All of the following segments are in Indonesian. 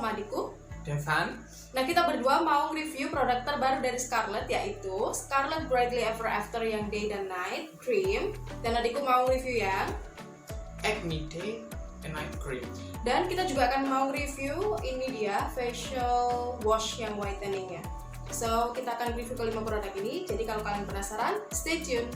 sama adikku Devan. Nah, kita berdua mau review produk terbaru dari Scarlett, yaitu Scarlett Brightly Ever After yang Day dan Night Cream. Dan adikku mau review yang Acne Day and Night Cream. Dan kita juga akan mau review ini dia facial wash yang whitening ya. So, kita akan review kelima produk ini. Jadi kalau kalian penasaran, stay tune.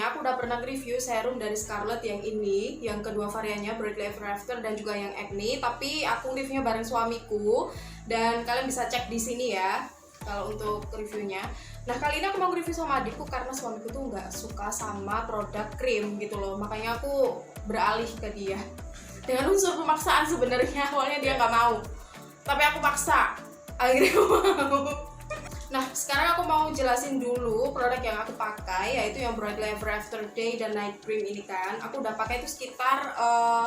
Aku udah pernah review serum dari Scarlett yang ini, yang kedua variannya Brightly Ever After dan juga yang Acne, tapi aku reviewnya bareng suamiku dan kalian bisa cek di sini ya kalau untuk reviewnya. Nah, kali ini aku mau review sama adikku karena suamiku tuh nggak suka sama produk krim gitu loh, makanya aku beralih ke dia dengan unsur pemaksaan. Sebenarnya awalnya dia nggak mau, tapi aku paksa, akhirnya mau. Nah, sekarang aku mau jelasin dulu produk yang aku pakai, yaitu yang Brightly Ever After Day dan Night Cream ini kan. Aku udah pakai itu sekitar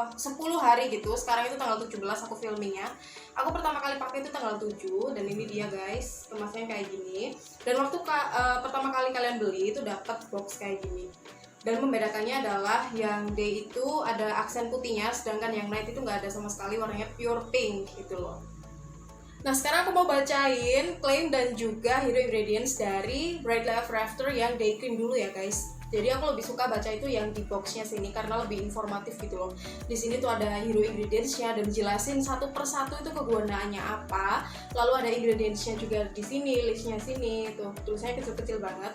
10 hari gitu. Sekarang itu tanggal 17 aku filmingnya. Aku pertama kali pakai itu tanggal 7 dan ini dia guys, kemasannya kayak gini. Dan waktu pertama kali kalian beli itu dapat box kayak gini. Dan membedakannya adalah yang Day itu ada aksen putihnya, sedangkan yang Night itu nggak ada sama sekali, warnanya pure pink gitu loh. Nah, sekarang aku mau bacain claim dan juga hero ingredients dari Brightly Ever After yang Day Cream dulu ya guys. Jadi aku lebih suka baca itu yang di boxnya sini karena lebih informatif gitu loh. Di sini tuh ada hero ingredientsnya dan jelasin satu persatu itu kegunaannya apa. Lalu ada ingredientsnya juga di sini, listnya sini, tuh tulisannya kecil-kecil banget.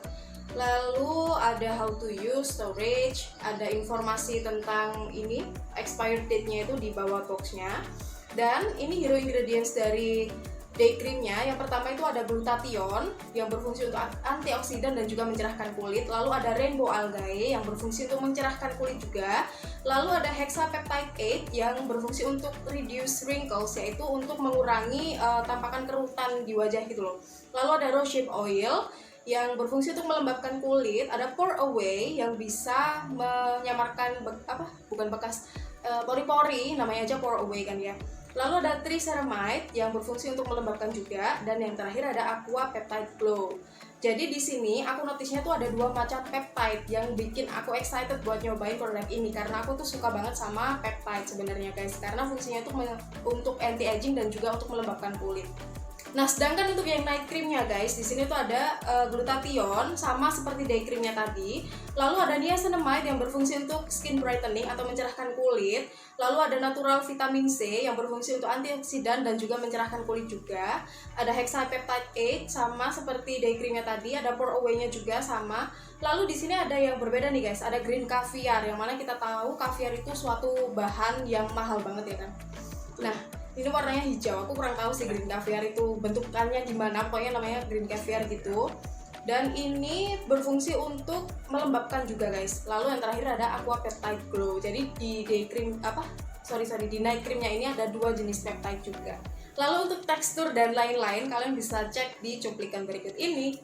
Lalu ada how to use, storage, ada informasi tentang ini, expired date-nya itu di bawah boxnya. Dan ini hero ingredients dari day creamnya. Yang pertama itu ada glutathione yang berfungsi untuk antioksidan dan juga mencerahkan kulit. Lalu ada rainbow algae yang berfungsi untuk mencerahkan kulit juga. Lalu ada hexapeptide 8 yang berfungsi untuk reduce wrinkles, yaitu untuk mengurangi tampakan kerutan di wajah gitu loh. Lalu ada rosehip oil yang berfungsi untuk melembabkan kulit. Ada pour away yang bisa menyamarkan bekas pori-pori, namanya aja pour away kan ya. Lalu ada triceramide yang berfungsi untuk melembabkan juga, dan yang terakhir ada aqua peptide glow. Jadi di sini aku notisnya tuh ada 2 macam peptide yang bikin aku excited buat nyobain produk ini karena aku tuh suka banget sama peptide sebenarnya guys, karena fungsinya tuh untuk anti aging dan juga untuk melembabkan kulit. Nah, sedangkan untuk yang night creamnya guys, di sini tuh ada glutathione sama seperti day creamnya tadi. Lalu ada niacinamide yang berfungsi untuk skin brightening atau mencerahkan kulit. Lalu ada natural vitamin C yang berfungsi untuk antioksidan dan juga mencerahkan kulit juga. Ada hexapeptide 8 sama seperti day creamnya tadi. Ada pour away-nya juga sama. Lalu di sini ada yang berbeda nih guys. Ada green caviar, yang mana kita tahu caviar itu suatu bahan yang mahal banget ya kan. Nah, ini warnanya hijau, aku kurang tahu sih green caviar itu bentukannya gimana, pokoknya namanya green caviar gitu. Dan ini berfungsi untuk melembabkan juga guys. Lalu yang terakhir ada aqua peptide glow. Jadi di day cream di night creamnya ini ada 2 jenis peptide juga. Lalu untuk tekstur dan lain-lain kalian bisa cek di cuplikan berikut ini.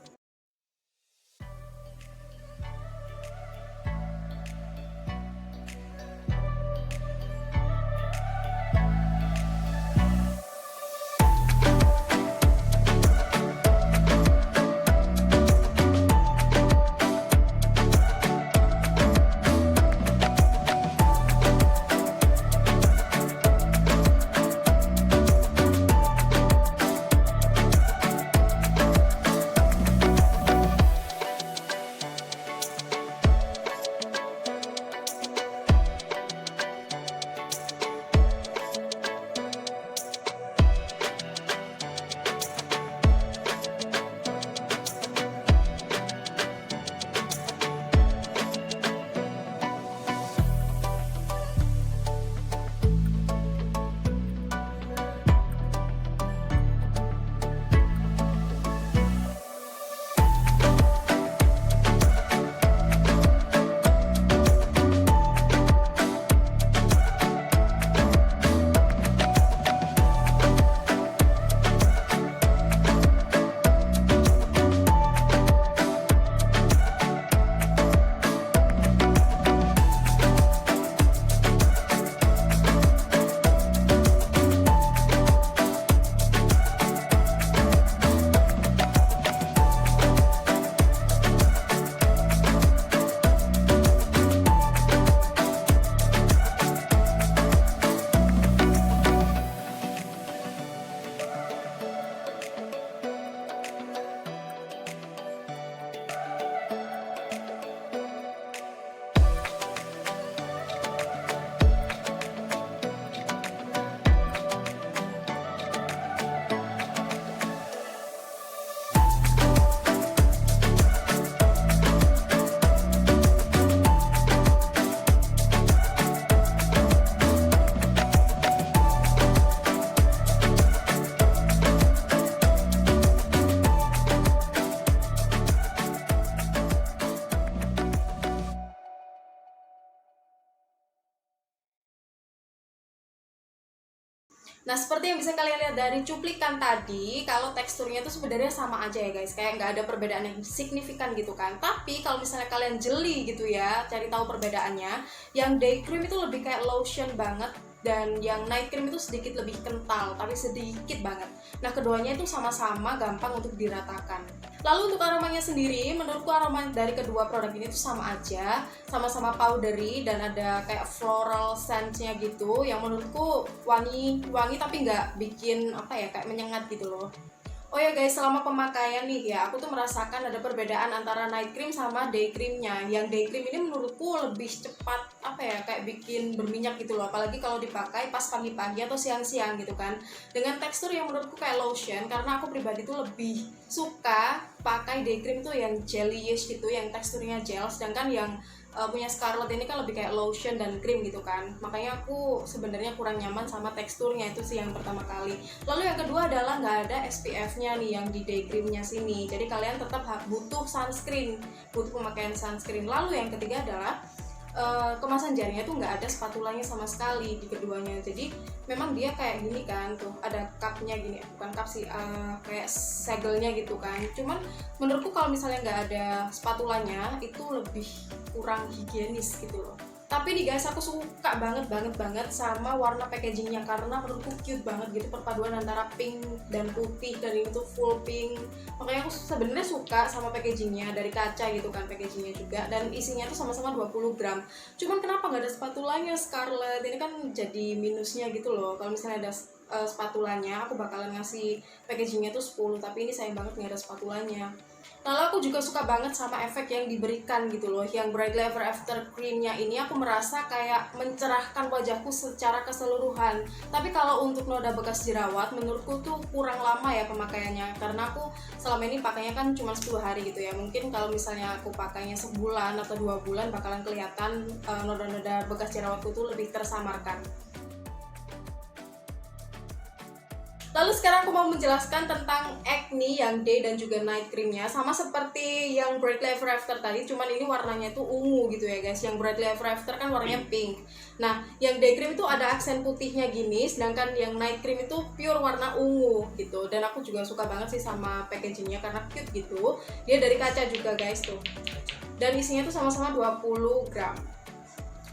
Nah, seperti yang bisa kalian lihat dari cuplikan tadi, kalau teksturnya itu sebenarnya sama aja ya guys, kayak nggak ada perbedaan yang signifikan gitu kan. Tapi kalau misalnya kalian jeli gitu ya, cari tahu perbedaannya, yang day cream itu lebih kayak lotion banget, dan yang night cream itu sedikit lebih kental, tapi sedikit banget. Nah, keduanya itu sama-sama gampang untuk diratakan. Lalu untuk aromanya sendiri, menurutku aroma dari kedua produk ini tuh sama aja, sama-sama powdery dan ada kayak floral scent-nya gitu, yang menurutku wangi tapi nggak bikin kayak menyengat gitu loh. Oh ya guys, selama pemakaian nih ya, aku tuh merasakan ada perbedaan antara night cream sama day creamnya. Yang day cream ini menurutku lebih cepat kayak bikin berminyak gitu loh, apalagi kalau dipakai pas pagi-pagi atau siang-siang gitu kan. Dengan tekstur yang menurutku kayak lotion, karena aku pribadi tuh lebih suka pakai day cream tuh yang jellyish gitu, yang teksturnya gel, sedangkan yang punya Scarlett ini kan lebih kayak lotion dan cream gitu kan. Makanya aku sebenarnya kurang nyaman sama teksturnya, itu sih yang pertama kali. Lalu yang kedua adalah nggak ada SPF-nya nih yang di day creamnya sini, jadi kalian tetap butuh sunscreen, butuh pemakaian sunscreen. Lalu yang ketiga adalah kemasan jarinya tuh nggak ada spatulanya sama sekali di keduanya, jadi memang dia kayak gini kan, tuh ada cupnya gini, bukan cup sih, kayak segelnya gitu kan. Cuman menurutku kalau misalnya nggak ada spatulanya itu lebih kurang higienis gitu loh. Tapi nih guys, aku suka banget sama warna packagingnya, karena menurutku cute banget gitu, perpaduan antara pink dan putih, dan ini tuh full pink. Makanya aku sebenarnya suka sama packagingnya, dari kaca gitu kan packagingnya juga, dan isinya tuh sama-sama 20 gram. Cuman kenapa nggak ada spatulanya Scarlett? Ini kan jadi minusnya gitu loh. Kalau misalnya ada spatulanya, aku bakalan ngasih packagingnya tuh 10, tapi ini sayang banget nggak ada spatulanya. Lalu aku juga suka banget sama efek yang diberikan gitu loh. Yang Brightly Ever After creamnya ini aku merasa kayak mencerahkan wajahku secara keseluruhan. Tapi kalau untuk noda bekas jerawat, menurutku tuh kurang lama ya pemakaiannya, karena aku selama ini pakainya kan cuma 10 hari gitu ya. Mungkin kalau misalnya aku pakainya sebulan atau 2 bulan bakalan kelihatan noda-noda bekas jerawatku tuh lebih tersamarkan. Lalu sekarang aku mau menjelaskan tentang acne yang day dan juga night creamnya. Sama seperti yang Brightly Ever After tadi, cuman ini warnanya tuh ungu gitu ya guys. Yang Brightly Ever After kan warnanya pink. Nah, yang day cream itu ada aksen putihnya gini, sedangkan yang night cream itu pure warna ungu gitu. Dan aku juga suka banget sih sama packagingnya karena cute gitu. Dia dari kaca juga guys tuh. Dan isinya tuh sama-sama 20 gram.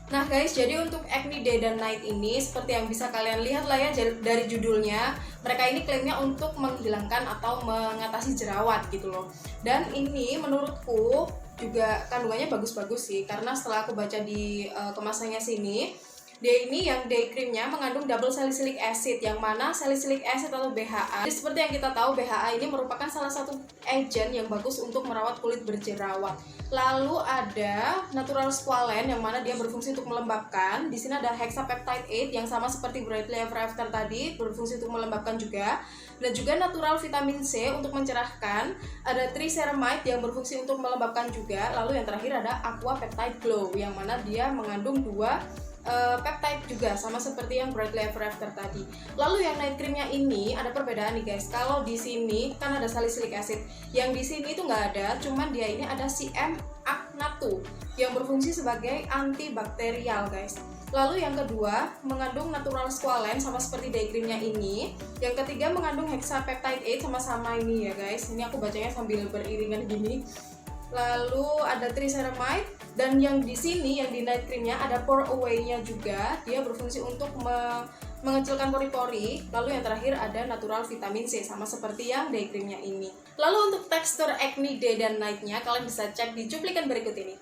Nah guys, jadi untuk acne day dan night ini seperti yang bisa kalian lihat lah ya dari judulnya, mereka ini klaimnya untuk menghilangkan atau mengatasi jerawat gitu loh. Dan ini menurutku juga kandungannya bagus-bagus sih, karena setelah aku baca di kemasannya sini, dia ini yang day creamnya mengandung double salicylic acid, yang mana salicylic acid atau BHA. Jadi seperti yang kita tahu, BHA ini merupakan salah satu agent yang bagus untuk merawat kulit berjerawat. Lalu ada natural squalane yang mana dia berfungsi untuk melembabkan. Di sini ada hexapeptide 8 yang sama seperti Brightly Ever After tadi, berfungsi untuk melembabkan juga. Dan juga natural vitamin C untuk mencerahkan. Ada triceramide yang berfungsi untuk melembabkan juga. Lalu yang terakhir ada aqua peptide glow yang mana dia mengandung 2 peptide juga, sama seperti yang Brightly Ever After tadi. Lalu yang night creamnya ini ada perbedaan nih guys. Kalau di sini kan ada salicylic acid, yang di sini itu nggak ada, cuman dia ini ada CM acnatu yang berfungsi sebagai antibakterial guys. Lalu yang kedua mengandung natural squalane sama seperti day creamnya ini. Yang ketiga mengandung hexapeptide 8 sama-sama ini ya guys. Ini aku bacanya sambil beriringan gini. Lalu ada triceramide, dan yang di sini yang di night creamnya ada pore away-nya juga, dia berfungsi untuk mengecilkan pori-pori. Lalu yang terakhir ada natural vitamin C sama seperti yang day creamnya ini. Lalu untuk tekstur acne day dan night-nya kalian bisa cek di cuplikan berikut ini.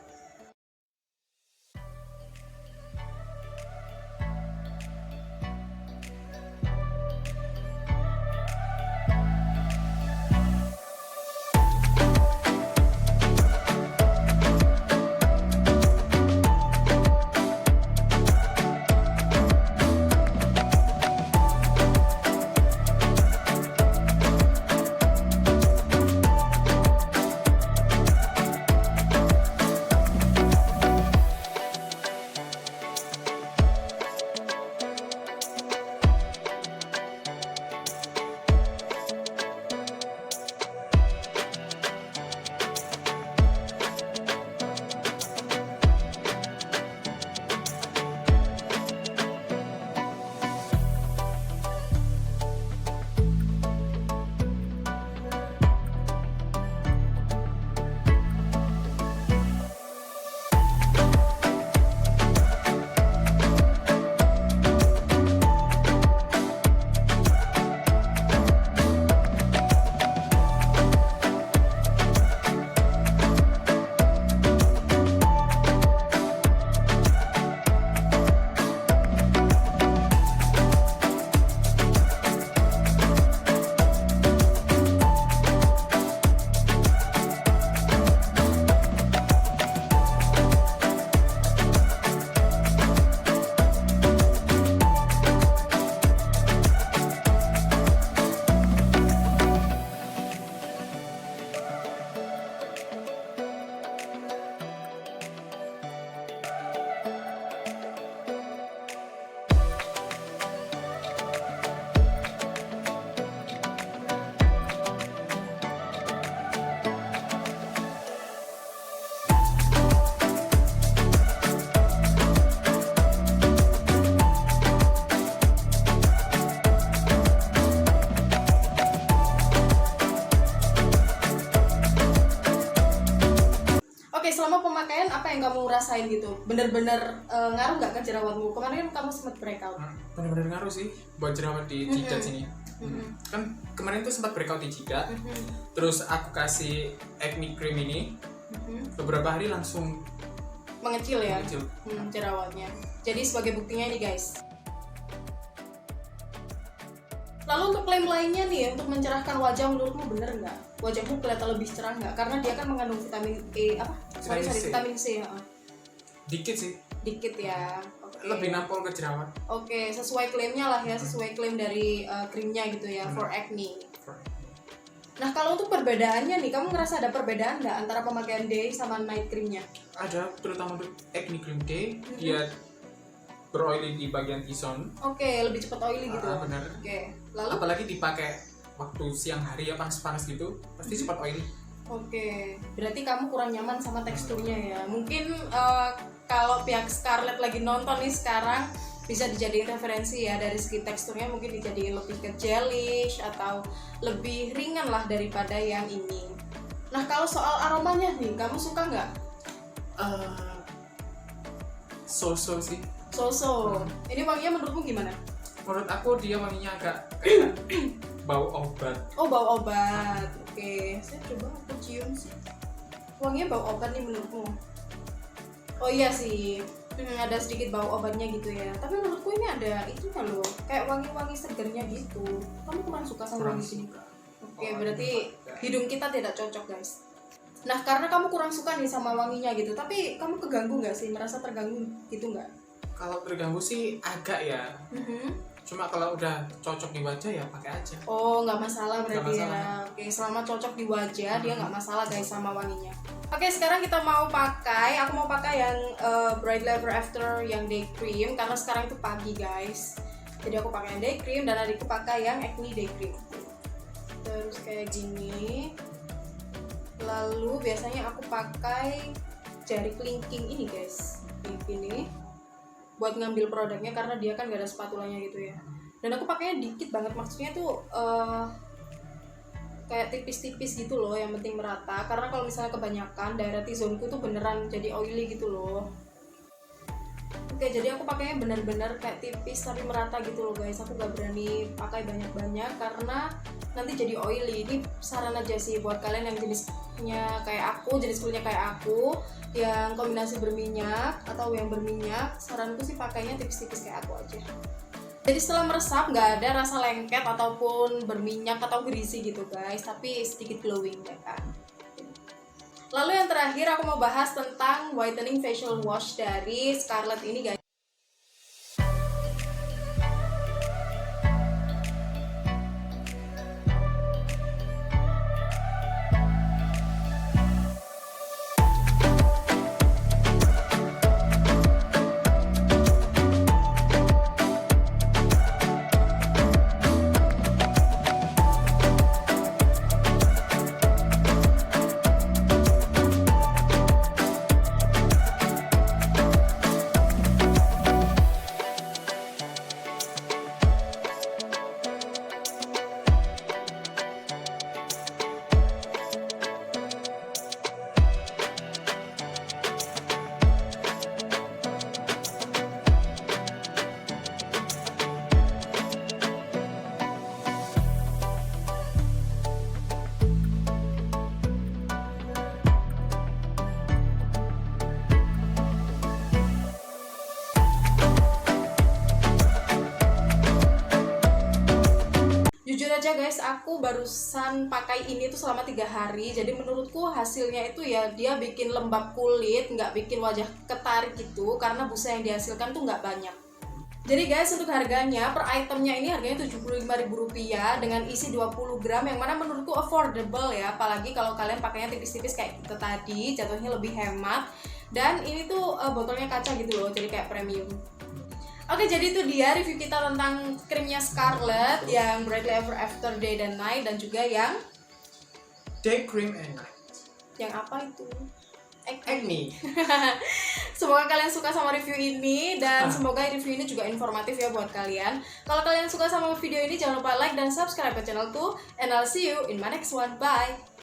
Oke, selama pemakaian apa yang kamu rasain gitu? Bener-bener ngaruh nggak ke jerawatmu? Kemarin kan kamu sempat breakout. Bener-bener ngaruh sih buat jerawat di jidat sini. Kan kemarin tuh sempat breakout di jidat. Terus aku kasih acne cream ini. Beberapa hari langsung Mengecil ya. mengecil. Jerawatnya. Jadi sebagai buktinya ini guys. Lalu untuk klaim lainnya nih, untuk mencerahkan wajah menurutmu bener nggak? Wajahmu kelihatan lebih cerah nggak? Karena dia kan mengandung vitamin E vitamin C. Dikit sih. Dikit ya. Oke. Lebih nampol ke jerawat. Oke, sesuai klaimnya lah ya, sesuai klaim dari krimnya gitu ya, for acne. Nah kalau untuk perbedaannya nih, kamu ngerasa ada perbedaan nggak antara pemakaian day sama night creamnya? Ada, terutama untuk acne cream day, dia beroily di bagian T-zone. Oke, lebih cepat oily gitu. Benar. Oke, lalu? Apalagi dipakai waktu siang hari ya, panas-panas gitu, pasti cepat oily. Oke, berarti kamu kurang nyaman sama teksturnya ya. Mungkin kalau pihak Scarlett lagi nonton nih sekarang, bisa dijadiin referensi ya, dari segi teksturnya mungkin dijadiin lebih ke gelish atau lebih ringan lah daripada yang ini. Nah kalau soal aromanya nih, kamu suka nggak? So-so sih. So-so. Ini wanginya menurutmu gimana? Menurut aku dia wanginya agak kayak bau obat. Oh, bau obat. Oke, saya coba aku cium sih. Wanginya bau obat nih menurutmu? Oh iya sih, ada sedikit bau obatnya gitu ya. Tapi menurutku ini ada itu kan loh, kayak wangi-wangi segernya gitu. Kamu kurang suka sama wangi sini? Oke, berarti hidung kita tidak cocok guys. Nah karena kamu kurang suka nih sama wanginya gitu, tapi kamu keganggu nggak sih? Merasa terganggu gitu nggak? Kalau terganggu sih agak ya. Cuma kalau udah cocok di wajah ya pakai aja. Oh, nggak masalah berarti Nggak masalah. ya. Oke, selama cocok di wajah dia nggak masalah guys sama wanginya. Oke, sekarang kita mau pakai. Aku mau pakai yang Brightly Ever After yang day cream karena sekarang itu pagi guys. Jadi aku pakai yang day cream dan adikku pakai yang acne day cream. Terus kayak gini. Lalu biasanya aku pakai jari kelingking ini guys. Ini buat ngambil produknya karena dia kan gak ada spatulanya gitu ya. Dan aku pakainya dikit banget, maksudnya tuh kayak tipis-tipis gitu loh, yang penting merata. Karena kalau misalnya kebanyakan daerah T-zone-ku tuh beneran jadi oily gitu loh. Oke, jadi aku pakainya bener-bener kayak tipis tapi merata gitu loh guys. Aku gak berani pakai banyak-banyak karena nanti jadi oily. Ini saran aja sih buat kalian yang jenisnya kayak aku, jenis kulitnya kayak aku, yang kombinasi berminyak atau yang berminyak, saranku sih pakainya tipis-tipis kayak aku aja. Jadi setelah meresap nggak ada rasa lengket ataupun berminyak atau greasy gitu guys, tapi sedikit glowing ya kan. Lalu yang terakhir aku mau bahas tentang whitening facial wash dari Scarlett ini guys. Jujur aja guys, aku barusan pakai ini tuh selama 3 hari. Jadi menurutku hasilnya itu ya dia bikin lembab kulit, nggak bikin wajah ketarik gitu, karena busa yang dihasilkan tuh nggak banyak. Jadi guys, untuk harganya per itemnya ini harganya Rp75.000 dengan isi 20 gram yang mana menurutku affordable ya. Apalagi kalau kalian pakainya tipis-tipis kayak gitu tadi, jatuhnya lebih hemat. Dan ini tuh botolnya kaca gitu loh, jadi kayak premium. Oke, jadi itu dia review kita tentang krimnya Scarlett yang Brightly Ever After Day dan Night, dan juga yang Day cream and night. Yang apa itu? Acne. Semoga kalian suka sama review ini dan semoga review ini juga informatif ya buat kalian. Kalau kalian suka sama video ini jangan lupa like dan subscribe ke channelku, and I'll see you in my next one. Bye.